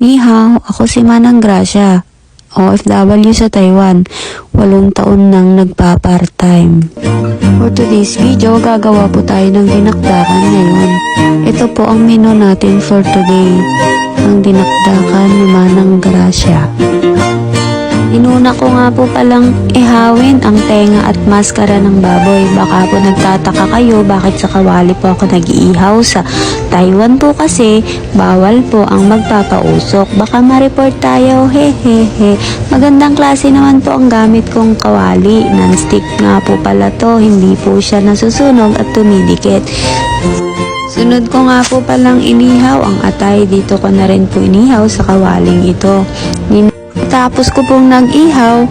Ni hao, ako si Manang Gracia, OFW sa Taiwan. 8 taon nang nagpa-part-time. For today's video, gagawa po tayo ng dinakdakan ngayon. Ito po ang menu natin for today. Ang dinakdakan ni Manang Gracia. Inuna ko nga po palang ihawin ang tenga at maskara ng baboy. Baka po nagtataka kayo bakit sa kawali po ako nag-iihaw. Sa Taiwan po kasi bawal po ang magpapausok. Baka ma-report tayo, hehehe. Magandang klase naman po ang gamit kong kawali. Non-stick nga po pala to, hindi po siya nasusunog at tumidikit. Sunod ko nga po palang inihaw ang atay. Dito ko na rin po inihaw sa kawaling ito. Tapos ko pong nag-ihaw,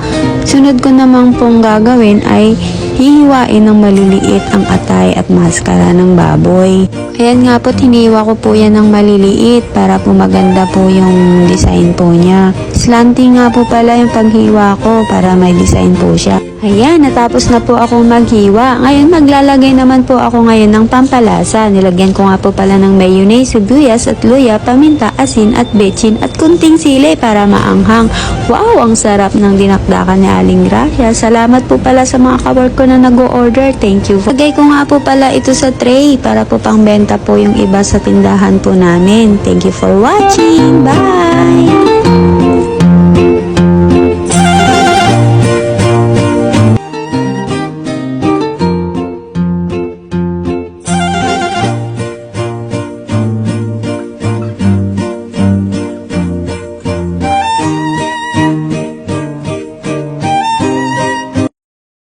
sunod ko namang pong gagawin ay hihiwain ng maliliit ang atay at maskara ng baboy. Ayan nga po, hiniwa ko po yan ng maliliit para po maganda po yung design po niya. Slanting nga po pala yung paghiwa ko para may design po siya. Ayan, natapos na po akong maghiwa. Ngayon, maglalagay naman po ako ngayon ng pampalasa. Nilagyan ko nga po pala ng mayonnaise, sibuyas at luya, paminta, asin at betchin at kunting sili para maanghang. Wow, ang sarap ng dinakdakan ni Aling Gracia. Salamat po pala sa mga kawork ko na nag-o-order. Thank you. Lagay ko nga po pala ito sa tray para po pangbenta po yung iba sa tindahan po namin. Thank you for watching. Bye!